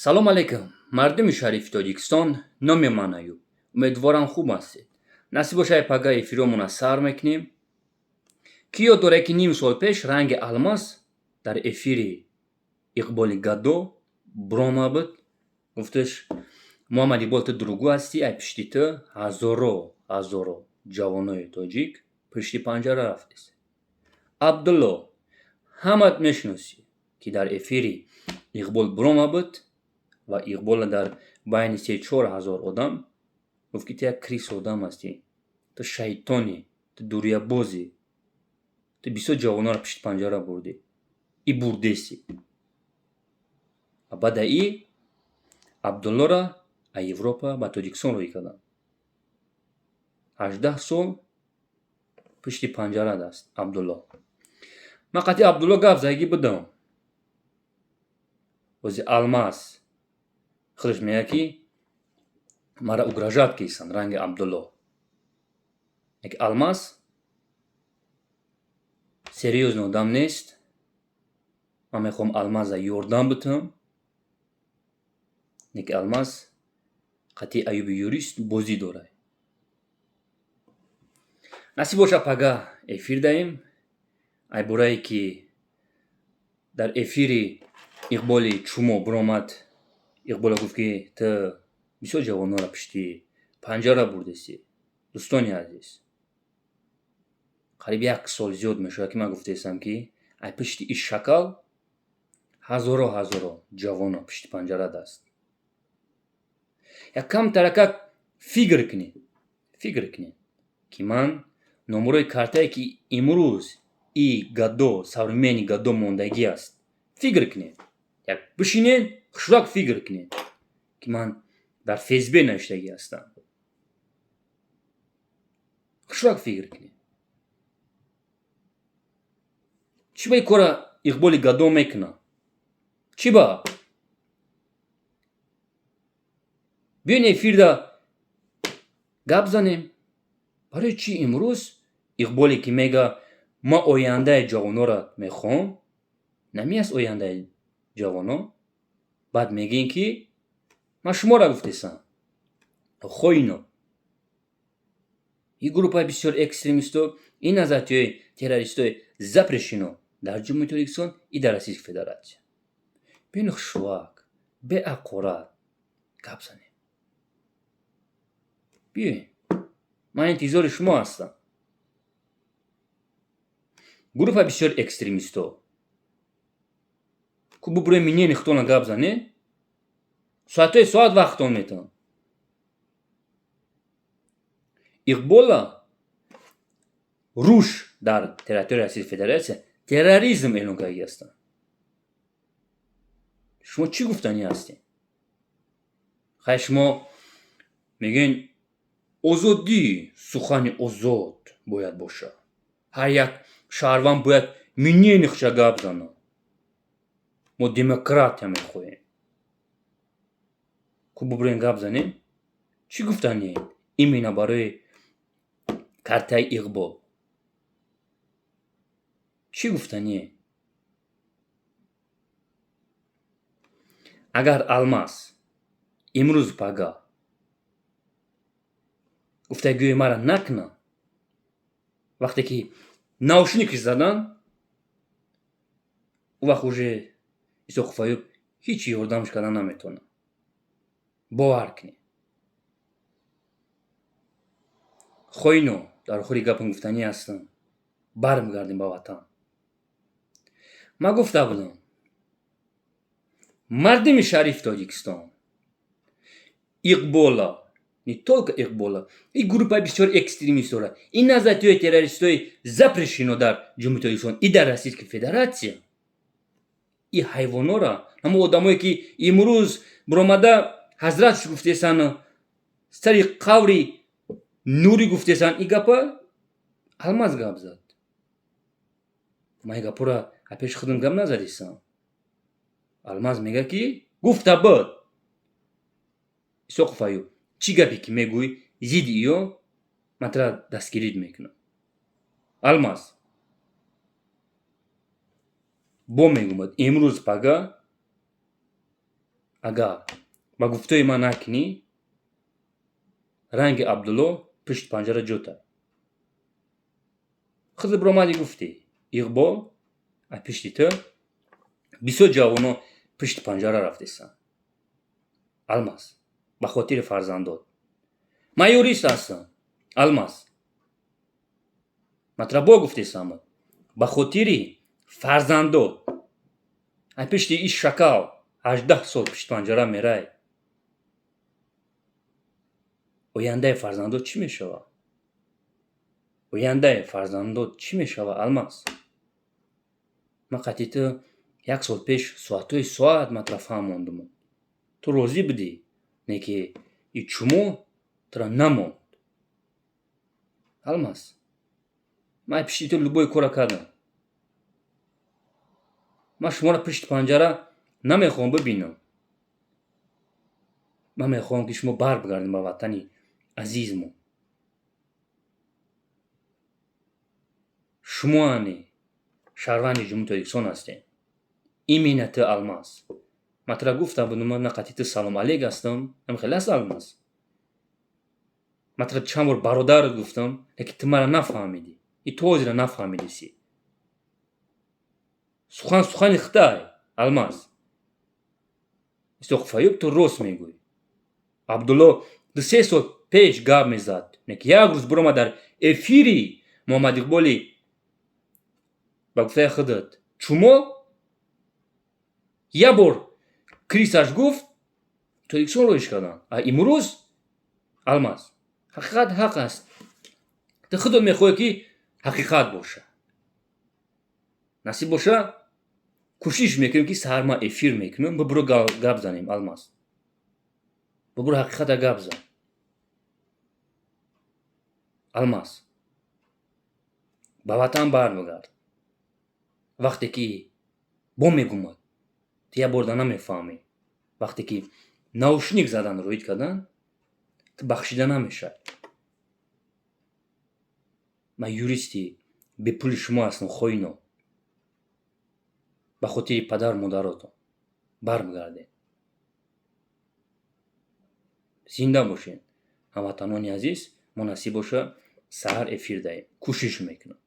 салом алейкум. Мардуми шарифи Тоҷикистон, номи ман Аюб. Умедворам хуб ҳастед. Насиб бошад пага эфиромона сар мекунем. Ки ёд дорад ки ним сол пеш ранги алмаз дар эфири Иқболи Гадо биромад буд. Гуфташ Муҳаммад Иқбол ту дурӯгӯ ҳастӣ, ай пишти ту ҳазоро ҷавонои тоҷик пишти панҷара рафтест. Абдулло, ҳамат мешиносӣ ки дар эфири Иқбол биромад буд ва Иқбол дар байни 3-4 ҳазор одам гуфт ки ту як крис одам ҳастӣ, ту шайтонӣ, ту дуриябозӣ, ту бисёр ҷавонҳоро пишти панҷара бурдӣ, и бурдестӣ. Баъда и Абдуллора аз Европа ба Тоҷикистон роҳӣ карданд. 18 сол пишти панҷара аст Абдулло. Ман қатъи Абдулло гап зайгӣ будам. Ози алмаз худаш мегӯяд ки мара угрожает кисан ранги Абдулло. Яки алмаз серьёзный одам нест. Ман мехоҳам алмаза ёрдам битам. Яки алмаз қатъи Аюби юрист бозӣ дорад. Насиб бошад пага эфир даҳем. Ай борае ки дар эфири Иқболи чумо биромад. Иқбол гуфт ки ту бисёр ҷавонҳоро пишти панҷара бурдестӣ. Дӯстони азиз, қариб 1 сол зиёд мешавад ки ман гуфтаистам ки ай пишти ин шакл ҳазоро ҷавонҳо пишти панҷара аст. Якам тарака фикр кунед ки ман номерои картае ки имрӯз и Гадо, современни Гадо мондагӣ аст. Фикр кунед. Як бишинед, хушрак фикр кунед ки ман дар ФСБ навиштагӣ ҳастам. Хушрак фикр кунед. Чӣ ба ин кора Иқболи Гадо мекунад? Чӣ ба? Биён эфирда гап занем. Барои чӣ имрӯз Иқболе ки мегӯяд ман ояндаи ҷавонҳоро мехоҳам, нами аст ояндаи ҷавонҳо? Баъд мегӯем ки ман шуморо гуфтаистам. Хоино. Ин группаи бисёр экстремистҳо, ин назариятҳои террористҳои запрещено дар Ҷумҳурии Тоҷикистон и дар Российской Федератсия. Биён хушвак, беақорат гап занем. Биёен. Ман интизори шумо ҳастам. Группаи бисёр экстремистҳо. Ку бубурем минени худтона гап занем. Соатҳои соат вақтон метавон. Иқбола руш дар территорияи Российской Федератсия терроризм эълон кардагӣ ҳастанд. Шумо чӣ гуфтанӣ ҳастед? Хай шумо мегӯед озодӣ, сухани озод бояд бошад. Ҳар як шаҳрванд бояд миненихча гап занад. Мо демократия мехоҳем. Ку бубурем гап занем. Чӣ гуфтанӣ именно барои картаи Иқбол? Чӣ гуфтанӣ? Агар алмаз имрӯз пага гуфтагӯи мара накунад, вақте ки наушникаш задан, он вақт уже Исоқов Аюб ҳеҷ ёрдамаш кардан наметавонад. бовар кунед. хоино, дар охири гапам гуфтанӣ ҳастам. Бармегардем ба ватан. Ман гуфта будам, мардуми шарифи Тоҷикистон, Иқбола, не только Иқбола, и группаи бисёр экстремистҳоро, и назариятҳои террористҳои запрещено дар Ҷумҳурии Тоҷикистон и дар Российской Федератсия, и ҳайвонҳоро, ҳамон одамое ки имрӯз биромада ҳазратш гуфтаистанд, сари қаври нурӣ гуфтаистанд, ин гапа алмаз гап зад. Ман ин гапҳоро аз пеши худам гап назадистам. Алмаз мегӯяд ки гуфта буд. Исоқов Аюб, чӣ гапе ки мегӯӣ зидди иё, ман туро дастгирӣ мекунам. Алмаз, бо мегӯяд имрӯз пага агар ба гуфтаи ман накунӣ, ранги Абдулло пишти панҷара ҷута. хизр биромадӣ гуфтӣ, Иқбол, аз пишти ту бисёр ҷавоно пишти панҷара рафтесанд. Алмаз, ба хотири фарзандот. Ман юрист ҳастам. Алмаз, матрабо гуфтесам, ба хотири фарзандот. аз пишти ин шакал 18 сол пишти панҷара мерай. ояндаи фарзандот чӣ мешавад? ояндаи фарзандот чӣ мешавад, Алмаз? ман қатъи ту 1 сол пеш соатҳои соат матлаб фаҳмондум. ту розӣ будӣ, не ки и чумо туро намонд. Алмаз, ман пишти ту любой кора кардам. ман шуморо пишти панҷара намехоҳам бибинам. ман мехоҳам ки шумо барбигардед ба ватани азизмон. шумоане шаҳрванди ҷумҳурии Тоҷикистон ҳастед. именно ту, Алмаз. ман туро гуфтам будам, на қатъи ту салом алейк ҳастам, намехеле аст, Алмаз. ман туро чанд бор бародарат гуфтам, лекин ту маро нафаҳмидӣ. и ту ҳозира нафаҳмидиси. сухани хитай, Алмаз. Исоқофайюб, ту рост мегӯӣ. Абдулло 2-3 сол пеш гап мезад, лекин як рӯз биромад дар эфири Муҳаммад Иқболи ба гуфтаи худат чумо як бор крисаш гуфт, Тоҷикистонро ишкарданд. а имрӯз, Алмаз, ҳақиқат ҳақ аст. ту худат мехоҳӣ ки ҳақиқат боша. насиб боша, кӯшиш мекунем ки саҳар ман эфир мекунам, бибиро гап занем, Алмаз. бибиро ҳақиқата гап зан. Алмаз, ба ватан бармегард. вақте ки бом мегумад, ту як бор да намефаҳмӣ. вақте ки наушник задан роид кардан, ту бахшида намешавӣ. ман юристи бепули шумо ҳастам, хоино. ба хотири падару модаротон баргардед. зинда бошед. ҳамватанони азиз, мо насиб боша саҳар эфир диҳем. кӯшиш мекунам.